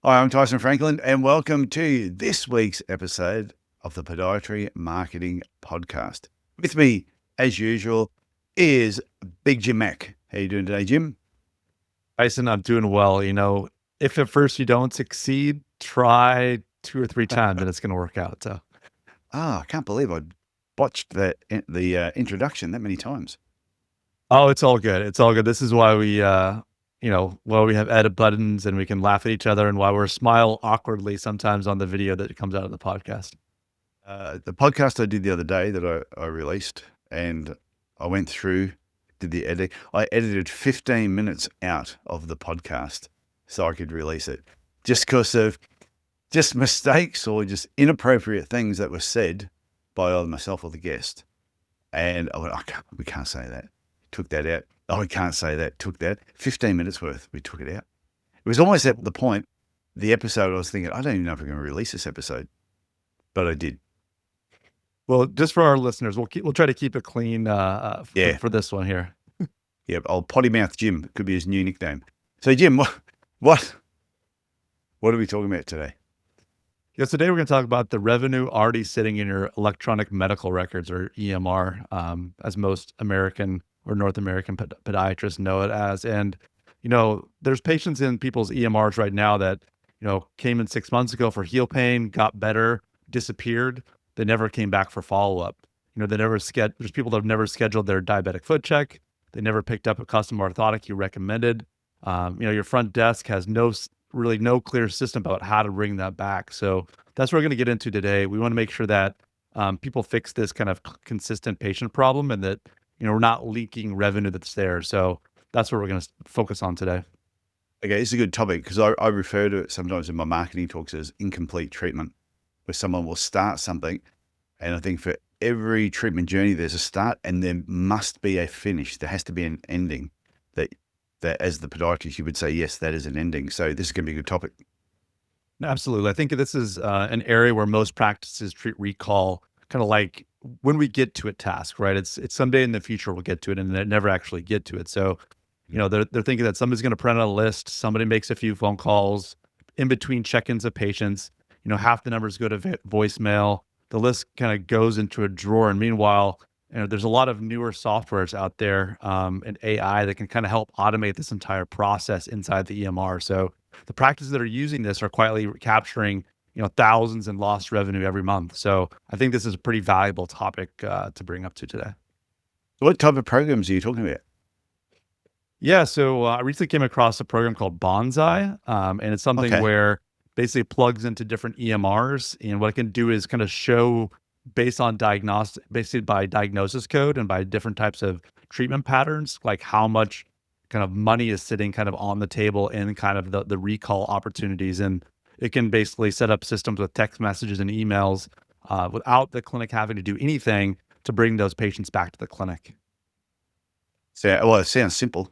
Hi, I'm Tyson Franklin, and welcome to this week's episode of the Podiatry Marketing Podcast. With me, as usual, is Big Jim Mac. How you doing today, Jim? Tyson, I'm doing well. If at first you don't succeed, try 2 or 3 times and it's going to work out. So, I can't believe I botched the introduction that many times. oh, it's all good. It's all good. This is why we have edit buttons and we can laugh at each other, and why we're smile awkwardly sometimes on the video that comes out of the podcast. The podcast I did the other day that I released, and I went through, did the edit. I edited 15 minutes out of the podcast so I could release it, just because of just mistakes or just inappropriate things that were said by either myself or the guest. And I went, we can't say that. Took that out. Oh, we can't say that. Took that. 15 minutes worth. We took it out. It was almost at the point, the episode, I was thinking, I don't even know if we're going to release this episode, but I did. Well, just for our listeners, we'll try to keep it clean for this one here. Yeah, old Potty Mouth Jim could be his new nickname. So, Jim, what are we talking about today? Yes, today we're going to talk about the revenue already sitting in your electronic medical records, or EMR, as most American or North American podiatrists know it as. And, there's patients in people's EMRs right now that, came in 6 months ago for heel pain, got better, disappeared. They never came back for follow-up. There's people that have never scheduled their diabetic foot check. They never picked up a custom orthotic you recommended. Your front desk has really no clear system about how to bring that back. So that's what we're going to get into today. We want to make sure that people fix this kind of consistent patient problem, and that, we're not leaking revenue that's there. So that's what we're going to focus on today. Okay, this is a good topic because I refer to it sometimes in my marketing talks as incomplete treatment, where someone will start something. And I think for every treatment journey, there's a start and there must be a finish. There has to be an ending that as the podiatrist, you would say, yes, that is an ending. So this is going to be a good topic. Absolutely. I think this is an area where most practices treat recall kind of like when we get to a task, right? It's someday in the future we'll get to it, and they never actually get to it. So, they're thinking that somebody's going to print out a list, somebody makes a few phone calls, in between check-ins of patients, half the numbers go to voicemail, the list kind of goes into a drawer. And meanwhile, there's a lot of newer softwares out there and AI that can kind of help automate this entire process inside the EMR. So the practices that are using this are quietly capturing, thousands in lost revenue every month. So I think this is a pretty valuable topic to bring up to today. What type of programs are you talking about? Yeah, so I recently came across a program called Bonsai, and it's something where basically it plugs into different EMRs, and what it can do is kind of show based on basically by diagnosis code and by different types of treatment patterns, like how much kind of money is sitting kind of on the table in kind of the recall opportunities. And it can basically set up systems with text messages and emails without the clinic having to do anything to bring those patients back to the clinic. Well, it sounds simple.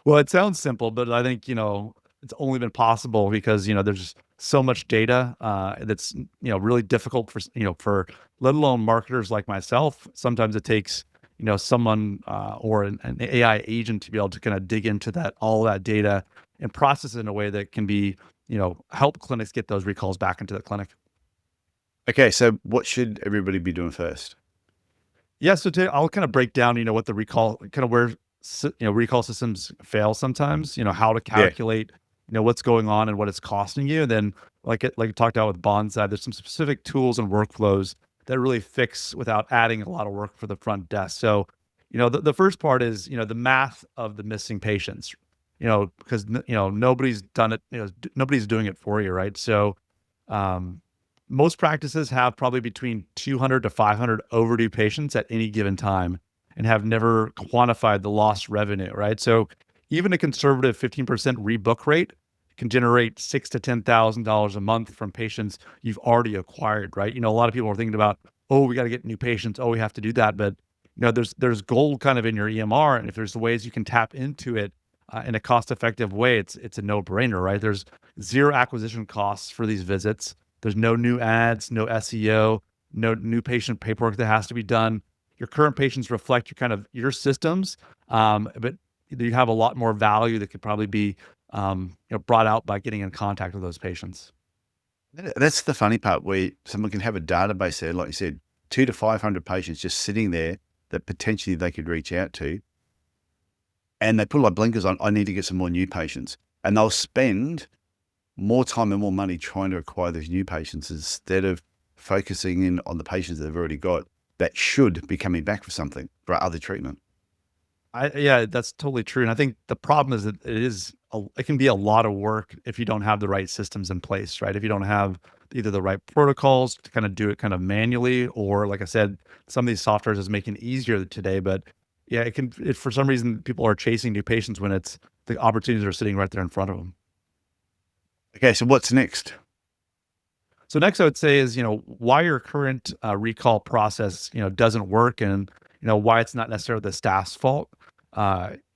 Well, it sounds simple, but I think, it's only been possible because, there's so much data that's, really difficult for let alone marketers like myself. Sometimes it takes, someone or an AI agent to be able to kind of dig into all that data and process it in a way that can be, help clinics get those recalls back into the clinic. Okay, so what should everybody be doing first? Yeah, so I'll kind of break down, what the recall, kind of where, recall systems fail sometimes, how to calculate, what's going on and what it's costing you. And then like I talked about with Bonsai, there's some specific tools and workflows that really fix without adding a lot of work for the front desk. So, the first part is, the math of the missing patients, because, nobody's done it, nobody's doing it for you, right? So, most practices have probably between 200 to 500 overdue patients at any given time and have never quantified the lost revenue, right? So even a conservative 15% rebook rate can generate $6,000 to $10,000 a month from patients you've already acquired, right? A lot of people are thinking about, oh, we got to get new patients. Oh, we have to do that. But there's gold kind of in your EMR, and if there's ways you can tap into it in a cost-effective way, it's a no-brainer, right? There's zero acquisition costs for these visits. There's no new ads, no SEO, no new patient paperwork that has to be done. Your current patients reflect your systems, but you have a lot more value that could probably be brought out by getting in contact with those patients. That's the funny part, where someone can have a database there, like you said, 200 to 500 patients just sitting there that potentially they could reach out to. And they put like blinkers on, I need to get some more new patients. And they'll spend more time and more money trying to acquire those new patients instead of focusing in on the patients they've already got that should be coming back for something, for other treatment. Yeah, that's totally true. And I think the problem is that it can be a lot of work if you don't have the right systems in place, right? If you don't have either the right protocols to kind of do it kind of manually, or like I said, some of these softwares is making it easier today. But yeah, for some reason, people are chasing new patients when the opportunities are sitting right there in front of them. Okay, so what's next? So next, I would say is, why your current recall process, doesn't work, and, why it's not necessarily the staff's fault.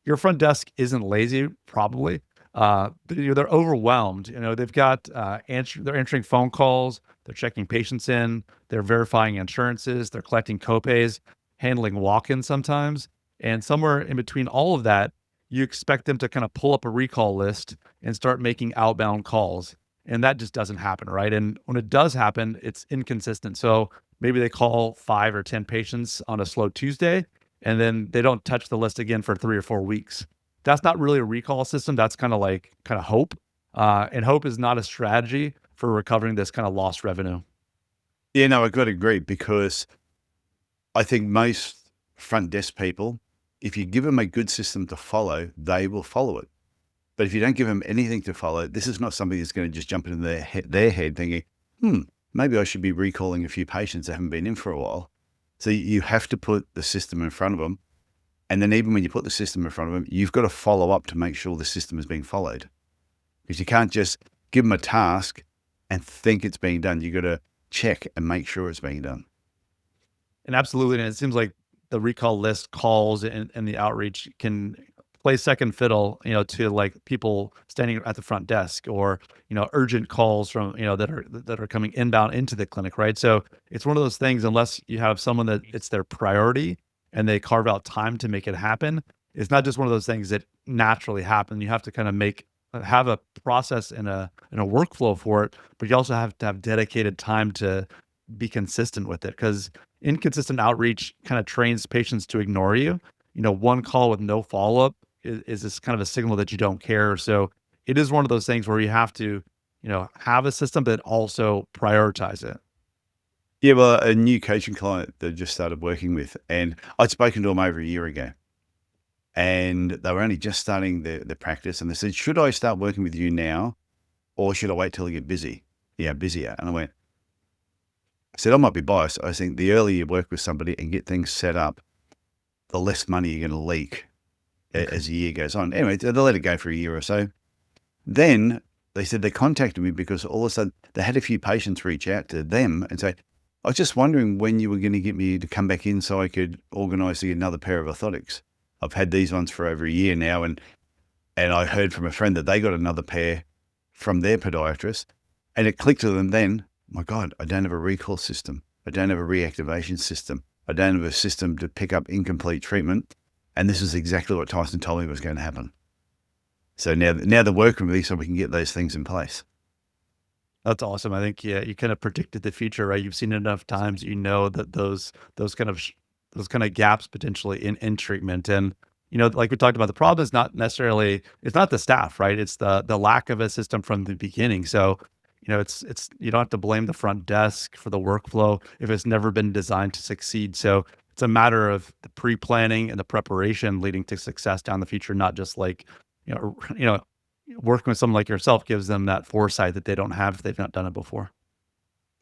Your front desk isn't lazy, probably. But, they're overwhelmed. They've got they're answering phone calls, they're checking patients in, they're verifying insurances, they're collecting copays, handling walk-ins sometimes, and somewhere in between all of that, you expect them to kind of pull up a recall list and start making outbound calls. And that just doesn't happen, right? And when it does happen, it's inconsistent. So maybe they call 5 or 10 patients on a slow Tuesday, and then they don't touch the list again for 3 or 4 weeks. That's not really a recall system. That's kind of hope. And hope is not a strategy for recovering this kind of lost revenue. Yeah, no, I've got to agree, because I think most front desk people, if you give them a good system to follow, they will follow it. But if you don't give them anything to follow, this is not somebody that's going to just jump into their head thinking, maybe I should be recalling a few patients that haven't been in for a while. So you have to put the system in front of them. And then even when you put the system in front of them, you've got to follow up to make sure the system is being followed. Because you can't just give them a task and think it's being done. You've got to check and make sure it's being done. And absolutely. And it seems like the recall list calls and the outreach can play second fiddle, to like people standing at the front desk, or, urgent calls from, that are coming inbound into the clinic, right? So it's one of those things, unless you have someone that it's their priority and they carve out time to make it happen, it's not just one of those things that naturally happen. You have to kind of have a process and a workflow for it, but you also have to have dedicated time to be consistent with it, because inconsistent outreach kind of trains patients to ignore you. One call with no follow-up is this kind of a signal that you don't care. So it is one of those things where you have to, have a system, but also prioritize it. Yeah, well, a new coaching client that just started working with, and I'd spoken to them over a year ago, and they were only just starting the practice, and they said, should I start working with you now, or should I wait till I get busy? Yeah, busier. And I said, I might be biased. I think the earlier you work with somebody and get things set up, the less money you're going to leak as the year goes on. Anyway, they'll let it go for a year or so. Then they said they contacted me because all of a sudden they had a few patients reach out to them and say, I was just wondering when you were going to get me to come back in so I could organize another pair of orthotics. I've had these ones for over a year now, and I heard from a friend that they got another pair from their podiatrist, and it clicked to them then, my God, I don't have a recall system. I don't have a reactivation system. I don't have a system to pick up incomplete treatment. And this is exactly what Tyson told me was going to happen. So now they're working with me so we can get those things in place. That's awesome. I think, yeah, you kind of predicted the future, right? You've seen it enough times, that those kind of gaps potentially in treatment. And, like we talked about, the problem is not necessarily, it's not the staff, right? It's the lack of a system from the beginning. So, it's you don't have to blame the front desk for the workflow if it's never been designed to succeed. So it's a matter of the pre-planning and the preparation leading to success down the future, not just like, working with someone like yourself gives them that foresight that they don't have if they've not done it before.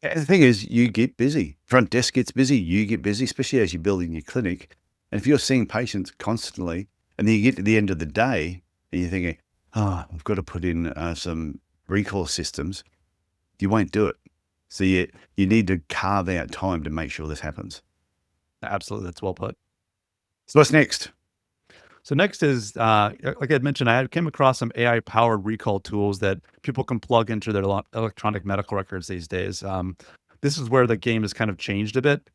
And the thing is, you get busy. Front desk gets busy. You get busy, especially as you're building your clinic. And if you're seeing patients constantly, and then you get to the end of the day and you're thinking, I've got to put in some recall systems, you won't do it. So you need to carve out time to make sure this happens. Absolutely. That's well put. So what's next? So next is, like I had mentioned, I came across some AI-powered recall tools that people can plug into their electronic medical records these days. This is where the game has kind of changed a bit.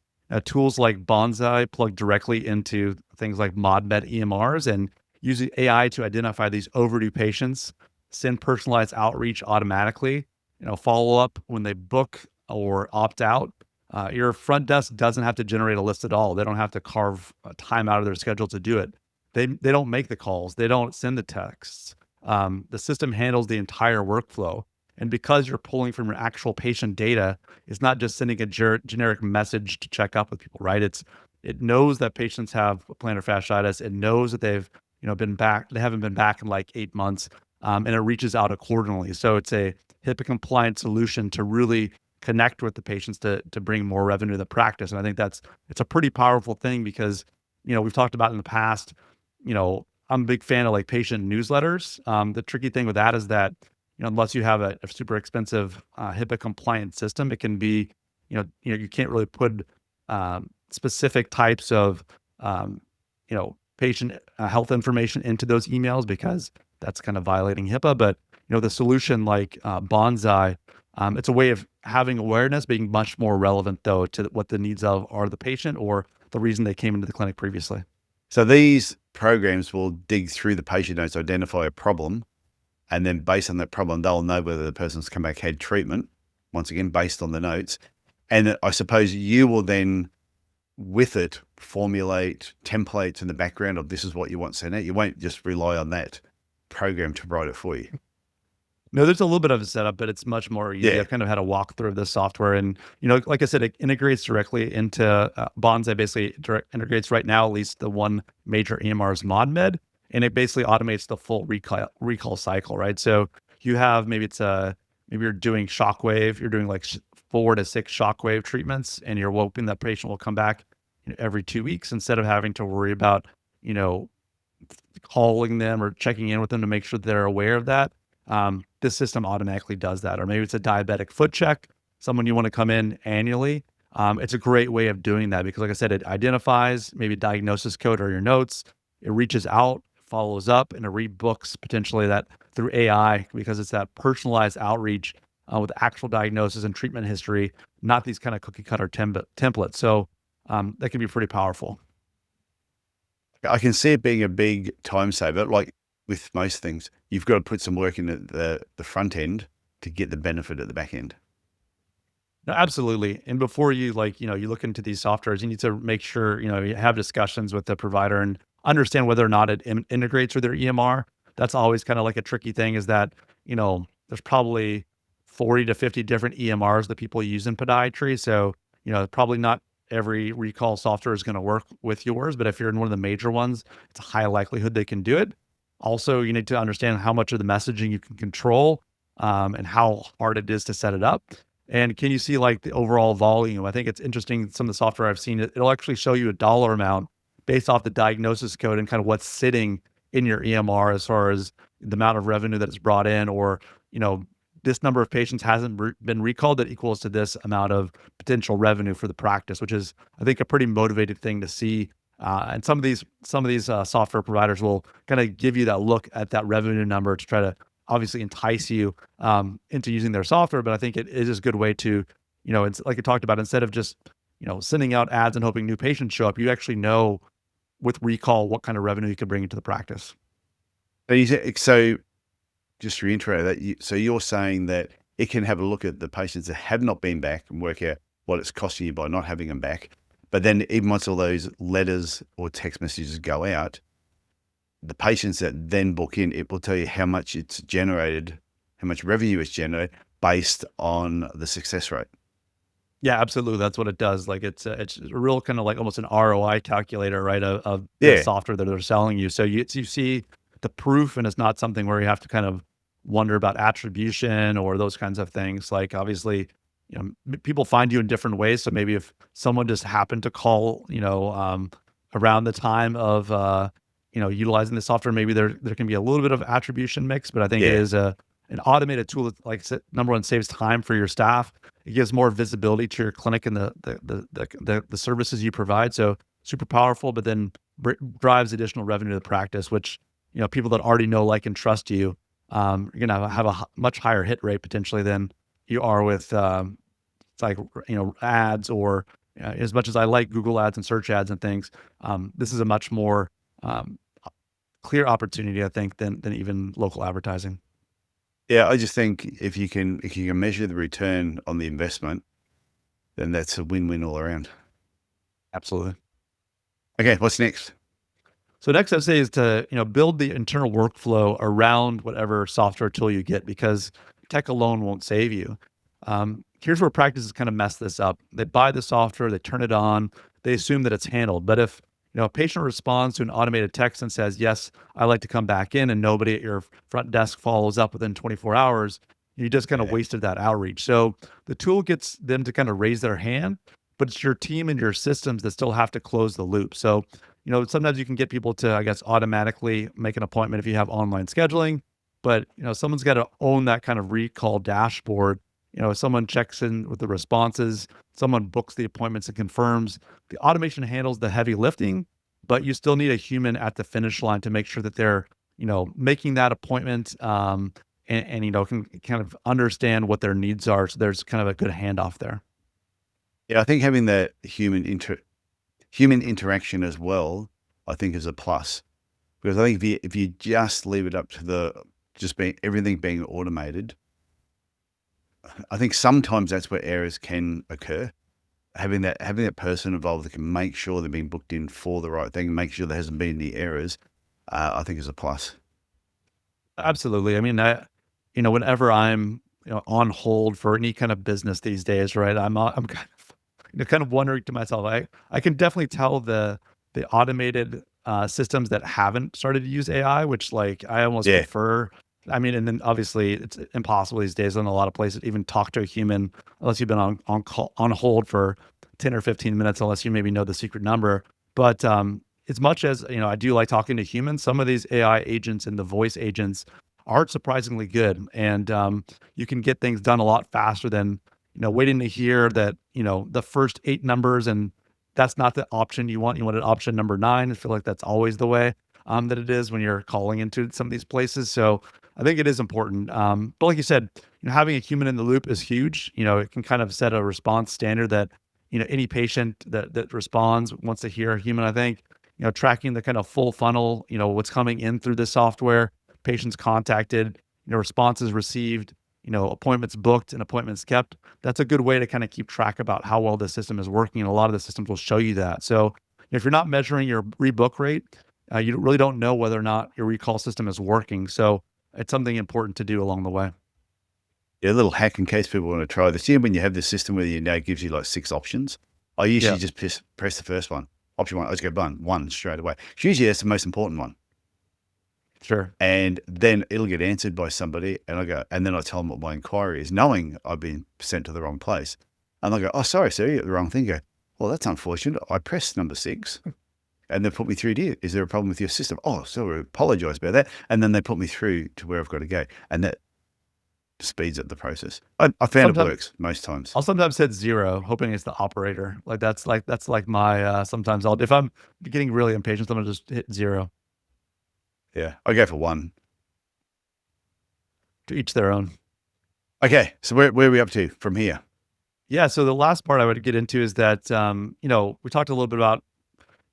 Tools like Bonsai plug directly into things like ModMed EMRs and use AI to identify these overdue patients, send personalized outreach automatically, follow up when they book or opt out. Your front desk doesn't have to generate a list at all. They don't have to carve time out of their schedule to do it. They don't make the calls. They don't send the texts. The system handles the entire workflow. And because you're pulling from your actual patient data, it's not just sending a generic message to check up with people, right? It knows that patients have plantar fasciitis. It knows that they've been back. They haven't been back in like 8 months, and it reaches out accordingly. So it's a HIPAA compliant solution to really connect with the patients to bring more revenue to the practice. And I think it's a pretty powerful thing because we've talked about in the past. I'm a big fan of like patient newsletters. The tricky thing with that is that unless you have a super expensive HIPAA compliant system, it can be you can't really put specific types of patient health information into those emails because that's kind of violating HIPAA. But the solution like Bonsai, it's a way of having awareness, being much more relevant though to what the needs are the patient or the reason they came into the clinic previously. So these programs will dig through the patient notes, identify a problem, and then based on that problem, they'll know whether the person's come back, had treatment, once again, based on the notes. And I suppose you will then, with it, formulate templates in the background of this is what you want sent out. You won't just rely on that program to write it for you. No, there's a little bit of a setup, but it's much more easy. I've kind of had a walkthrough of the software, and like I said, it integrates directly into Bonsai. Basically, integrates right now at least the one major EMR's ModMed, and it basically automates the full recall cycle, right? So you have maybe you're doing shockwave, you're doing like 4 to 6 shockwave treatments, and you're hoping that patient will come back every 2 weeks instead of having to worry about calling them or checking in with them to make sure they're aware of that. This system automatically does that. Or maybe it's a diabetic foot check, someone you want to come in annually. It's a great way of doing that because like I said, it identifies maybe diagnosis code or your notes. It reaches out, follows up, and it rebooks potentially that through AI because it's that personalized outreach with actual diagnosis and treatment history, not these kind of cookie cutter templates. So that can be pretty powerful. I can see it being a big time saver. Like with most things, you've got to put some work in the front end to get the benefit at the back end. No, absolutely. And before you you look into these softwares, you need to make sure, you have discussions with the provider and understand whether or not it integrates with their EMR. That's always kind of like a tricky thing is that, there's probably 40 to 50 different EMRs that people use in podiatry. So, probably not every recall software is going to work with yours, but if you're in one of the major ones, it's a high likelihood they can do it. Also, you need to understand how much of the messaging you can control and how hard it is to set it up. And can you see like the overall volume? I think it's interesting. Some of the software I've seen, it'll actually show you a dollar amount based off the diagnosis code and kind of what's sitting in your EMR as far as the amount of revenue that is brought in, or, this number of patients hasn't been recalled that equals to this amount of potential revenue for the practice, which is, I think, a pretty motivated thing to see. And some of these software providers will kind of give you that look at that revenue number to try to obviously entice you into using their software. But I think it is a good way to, it's like you talked about, instead of just, sending out ads and hoping new patients show up, you actually know with recall what kind of revenue you could bring into the practice. So just to reiterate that, so you're saying that it can have a look at the patients that have not been back and work out what it's costing you by not having them back. But then even once all those letters or text messages go out, the patients that then book in, it will tell you how much it's generated, how much revenue it's generated based on the success rate. Yeah, absolutely. That's what it does. Like it's a real kind of like almost an ROI calculator, right? Of the software that they're selling you. So you see the proof, and it's not something where you have to kind of wonder about attribution or those kinds of things. Like obviously, people find you in different ways. So maybe if someone just happened to call, around the time of, utilizing the software, maybe there can be a little bit of attribution mix, but I think it is an automated tool that, like I said, number one, saves time for your staff. It gives more visibility to your clinic and the services you provide. So super powerful, but then drives additional revenue to the practice, which, people that already know, like, and trust you, you're going to have a much higher hit rate potentially than you are with, it's like, ads or as much as I like Google ads and search ads and things, this is a much more clear opportunity, I think, than even local advertising. Yeah, I just think if you can measure the return on the investment, then that's a win-win all around. Absolutely. Okay, what's next? So next I'd say is to, build the internal workflow around whatever software tool you get because tech alone won't save you. Here's where practices kind of mess this up. They buy the software, they turn it on, they assume that it's handled. But if a patient responds to an automated text and says, "Yes, I'd like to come back in," and nobody at your front desk follows up within 24 hours, you just kind of Yeah, wasted that outreach. So the tool gets them to kind of raise their hand, but it's your team and your systems that still have to close the loop. So sometimes you can get people to, I guess, automatically make an appointment if you have online scheduling, but someone's got to own that kind of recall dashboard. Someone checks in with the responses, someone books the appointments and confirms. The automation handles the heavy lifting, but you still need a human at the finish line to make sure that they're, making that appointment, and can kind of understand what their needs are. So there's kind of a good handoff there. yeah. I think having that human interaction as well, I think is a plus because I think if you just leave it up to everything being automated, I think sometimes that's where errors can occur. Having that person involved that can make sure they're being booked in for the right thing, make sure there hasn't been any errors, I think is a plus. Absolutely. I mean, whenever I'm, on hold for any kind of business these days, right? I'm kind of, kind of wondering to myself, I can definitely tell the automated systems that haven't started to use AI, which like I almost Yeah, prefer. I mean, and then obviously it's impossible these days in a lot of places to even talk to a human unless you've been on hold for 10 or 15 minutes, unless you maybe know the secret number. But as much as I do like talking to humans, some of these AI agents and the voice agents are surprisingly good, and you can get things done a lot faster than waiting to hear that the first 8 numbers, and that's not the option you want. You want an option number 9. I feel like that's always the way that it is when you're calling into some of these places. So I think it is important. But like you said, having a human in the loop is huge. It can kind of set a response standard that any patient that responds wants to hear a human. I think tracking the kind of full funnel, what's coming in through the software, patients contacted, responses received, appointments booked and appointments kept. That's a good way to kind of keep track about how well the system is working. And a lot of the systems will show you that. So if you're not measuring your rebook rate, you really don't know whether or not your recall system is working. So it's something important to do along the way. yeah. A little hack in case people want to try this. Yeah, when you have this system where it gives you like 6 options, I usually Yeah, just press the first one. Option 1, I just go one straight away. Usually that's the most important one. sure. And then it'll get answered by somebody, and then I tell them what my inquiry is, knowing I've been sent to the wrong place. And they'll go, "Oh, sorry, sir, you got the wrong thing." I go, "Well, that's unfortunate. I pressed number 6, and they put me through to you. Is there a problem with your system?" "Oh, sorry, apologise about that." And then they put me through to where I've got to go, and that speeds up the process. I found it Sometimes works most times. I'll sometimes hit 0, hoping it's the operator. That's like my sometimes if I'm getting really impatient, I'm gonna just hit 0. Yeah, I go for 1. To each their own. Okay, so where are we up to from here? Yeah. So the last part I would get into is that we talked a little bit about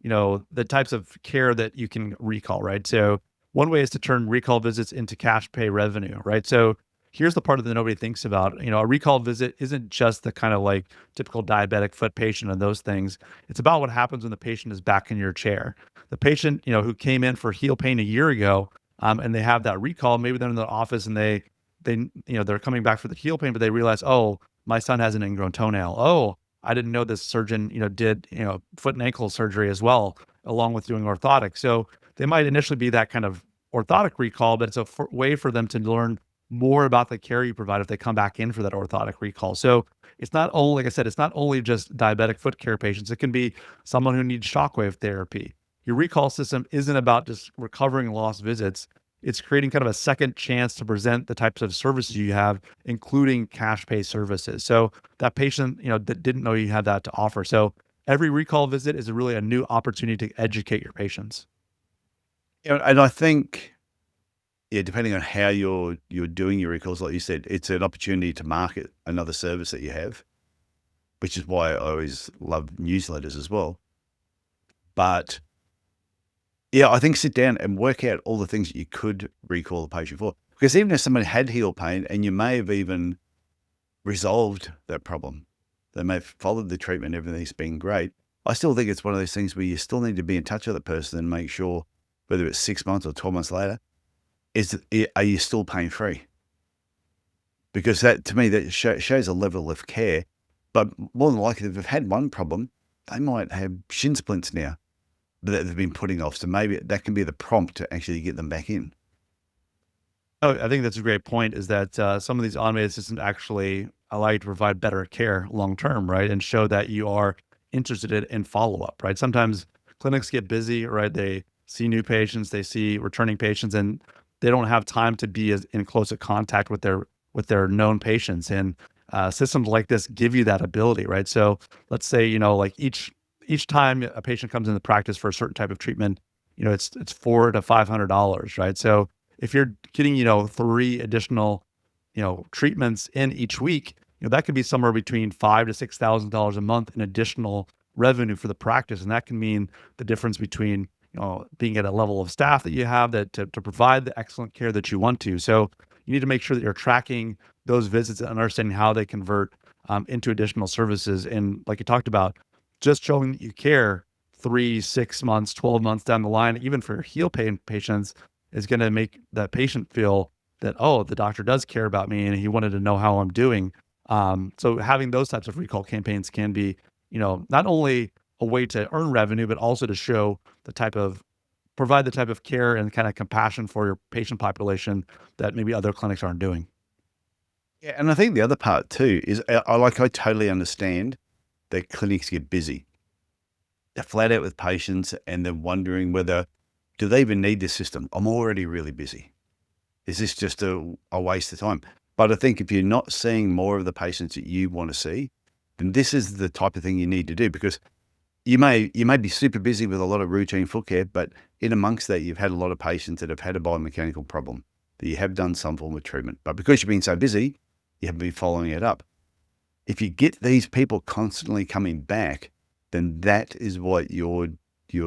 the types of care that you can recall, right? So one way is to turn recall visits into cash pay revenue, right? So here's the part that nobody thinks about. A recall visit isn't just the kind of like typical diabetic foot patient and those things. It's about what happens when the patient is back in your chair. The patient, who came in for heel pain a year ago, and they have that recall, maybe they're in the office and they're coming back for the heel pain, but they realize, oh, my son has an ingrown toenail. Oh, I didn't know this surgeon, did, foot and ankle surgery as well, along with doing orthotic. So they might initially be that kind of orthotic recall, but it's a way for them to learn more about the care you provide if they come back in for that orthotic recall. So it's not only, like I said, it's not only just diabetic foot care patients. It can be someone who needs shockwave therapy. Your recall system isn't about just recovering lost visits. It's creating kind of a second chance to present the types of services you have, including cash pay services. So that patient, that didn't know you had that to offer. So every recall visit is really a new opportunity to educate your patients. And I think, yeah, depending on how you're doing your recalls, like you said, it's an opportunity to market another service that you have, which is why I always love newsletters as well. But Yeah, I think sit down and work out all the things that you could recall the patient for. Because even if someone had heel pain and you may have even resolved that problem, they may have followed the treatment, everything's been great. I still think it's one of those things where you still need to be in touch with the person and make sure, whether it's 6 months or 12 months later, are you still pain free? Because that, to me, that shows a level of care. But more than likely, if they've had one problem, they might have shin splints now that they've been putting off. So maybe that can be the prompt to actually get them back in. Oh, I think that's a great point, is that some of these automated systems actually allow you to provide better care long term, right? And show that you are interested in follow up, right? Sometimes clinics get busy, right? They see new patients, they see returning patients, and they don't have time to be as in close contact with their known patients. And systems like this give you that ability, right? So let's say, like each time a patient comes into practice for a certain type of treatment, it's $400 to $500, right? So if you're getting, 3 additional, treatments in each week, that could be somewhere between $5,000 to $6,000 a month in additional revenue for the practice. And that can mean the difference between, being at a level of staff that you have that to provide the excellent care that you want to. So you need to make sure that you're tracking those visits and understanding how they convert into additional services. And like you talked about, just showing that you care 3, 6 months, 12 months down the line, even for heel pain patients, is going to make that patient feel that, oh, the doctor does care about me and he wanted to know how I'm doing. So having those types of recall campaigns can be, not only a way to earn revenue, but also to show provide the type of care and kind of compassion for your patient population that maybe other clinics aren't doing. Yeah, and I think the other part too is I totally understand that clinics get busy. They're flat out with patients and they're wondering whether, do they even need this system? I'm already really busy. Is this just a waste of time? But I think if you're not seeing more of the patients that you want to see, then this is the type of thing you need to do, because you may be super busy with a lot of routine foot care, but in amongst that, you've had a lot of patients that have had a biomechanical problem that you have done some form of treatment. But because you've been so busy, you haven't been following it up. If you get these people constantly coming back, then that is what your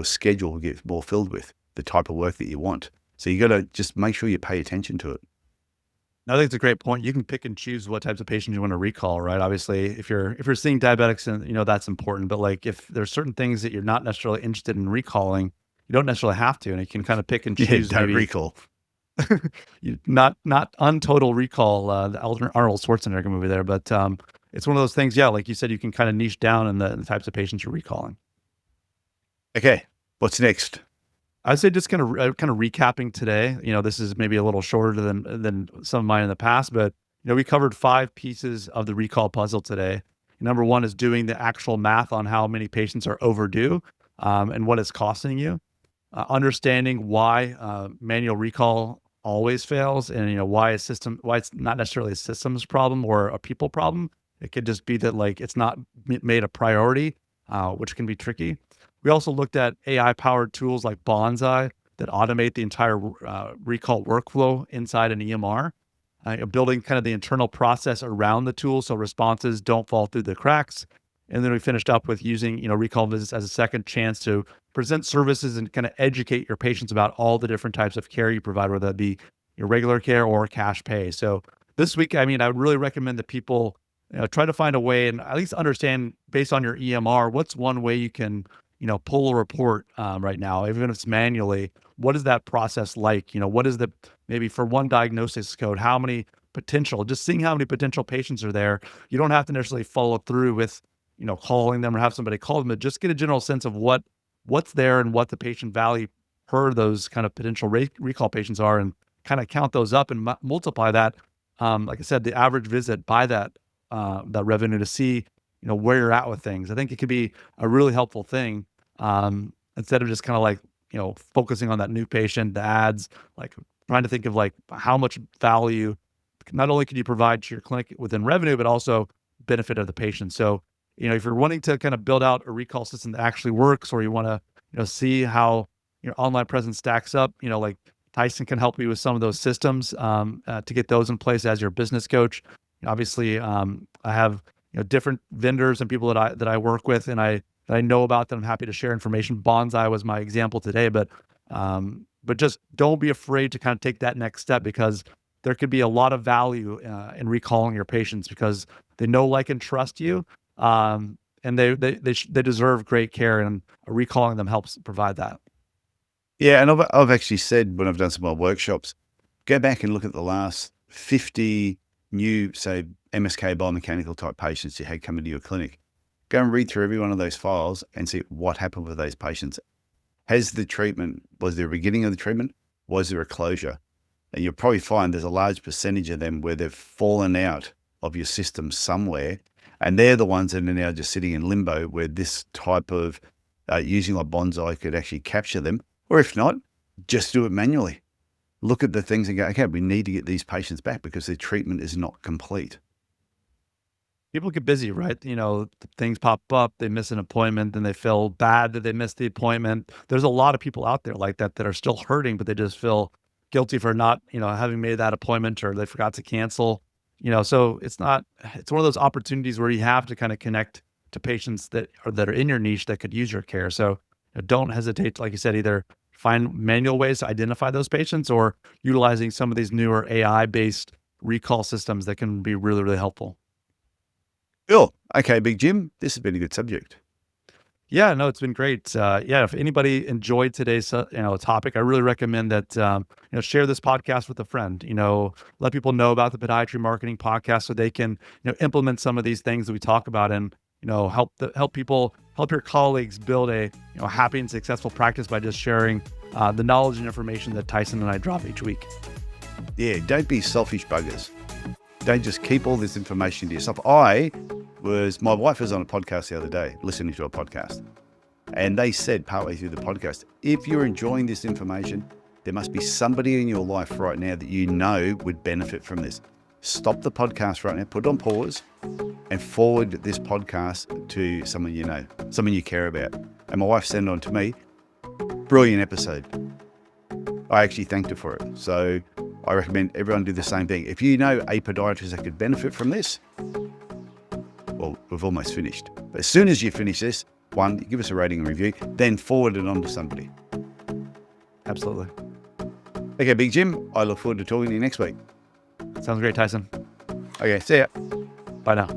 schedule will get more filled with, the type of work that you want. So you got to just make sure you pay attention to it. I think it's a great point. You can pick and choose what types of patients you want to recall, right? Obviously, if you're seeing diabetics, and that's important. But like if there's certain things that you're not necessarily interested in recalling, you don't necessarily have to, and you can kind of pick and Yeah, choose. don't Maybe recall. not untotal recall, the Arnold Schwarzenegger movie there, but it's one of those things. Yeah, like you said, you can kind of niche down in the types of patients you're recalling. Okay, what's next? I'd say just kind of recapping today. This is maybe a little shorter than some of mine in the past, but we covered 5 pieces of the recall puzzle today. Number 1 is doing the actual math on how many patients are overdue, and what it's costing you. Understanding why manual recall always fails, and why it's not necessarily a systems problem or a people problem. It could just be that like it's not made a priority, which can be tricky. We also looked at AI-powered tools like Bonsai that automate the entire recall workflow inside an EMR, building kind of the internal process around the tool so responses don't fall through the cracks. And then we finished up with using, recall visits as a second chance to present services and kind of educate your patients about all the different types of care you provide, whether that be your regular care or cash pay. So this week, I would really recommend that people try to find a way and at least understand, based on your EMR, what's one way you can pull a report right now, even if it's manually. What is that process like? What is maybe for one diagnosis code, just seeing how many potential patients are there. You don't have to necessarily follow through with, calling them or have somebody call them, but just get a general sense of what's there and what the patient value per those kind of potential recall patients are, and kind of count those up and multiply that. Like I said, the average visit by that revenue to see, where you're at with things. I think it could be a really helpful thing. Instead of just kind of like, focusing on that new patient, the ads, like trying to think of like how much value not only can you provide to your clinic within revenue, but also benefit of the patient. So, if you're wanting to kind of build out a recall system that actually works, or you want to, see how your online presence stacks up, like Tyson can help you with some of those systems to get those in place as your business coach. Obviously, I have different vendors and people that I work with, and I know about that I'm happy to share information. Bonsai was my example today, but But just don't be afraid to kind of take that next step, because there could be a lot of value in recalling your patients, because they know, like, and trust you. And they deserve great care, and recalling them helps provide that. Yeah, and I've actually said when I've done some of my workshops, go back and look at the last 50 new, say, MSK biomechanical type patients you had come into your clinic. Go and read through every one of those files and see what happened with those patients. Was there a beginning of the treatment? Was there a closure? And you'll probably find there's a large percentage of them where they've fallen out of your system somewhere. And they're the ones that are now just sitting in limbo, where this type of using like bonsai could actually capture them. Or if not, just do it manually. Look at the things and go, okay, we need to get these patients back because their treatment is not complete. People get busy, right? Things pop up, they miss an appointment, then they feel bad that they missed the appointment. There's a lot of people out there like that are still hurting, but they just feel guilty for not, having made that appointment, or they forgot to cancel. So it's one of those opportunities where you have to kind of connect to patients that are in your niche that could use your care. So don't hesitate to, like you said, either find manual ways to identify those patients, or utilizing some of these newer AI-based recall systems that can be really, really helpful. Cool. Okay, Big Jim, this has been a good subject. Yeah, no, it's been great. Yeah, if anybody enjoyed today's topic, I really recommend that share this podcast with a friend. Let people know about the Podiatry Marketing Podcast, so they can implement some of these things that we talk about, and help your colleagues build a happy and successful practice by just sharing the knowledge and information that Tyson and I drop each week. Yeah, don't be selfish buggers. Don't just keep all this information to yourself. My wife was on a podcast the other day, listening to a podcast, and they said partway through the podcast, if you're enjoying this information, there must be somebody in your life right now that would benefit from this. Stop the podcast right now, put it on pause, and forward this podcast to someone someone you care about. And my wife sent it on to me. Brilliant episode. I actually thanked her for it. So I recommend everyone do the same thing. If you know a podiatrist that could benefit from this, well, we've almost finished. But as soon as you finish this, one, give us a rating and review, then forward it on to somebody. Absolutely. Okay, Big Jim, I look forward to talking to you next week. Sounds great, Tyson. Okay, see ya. Bye now.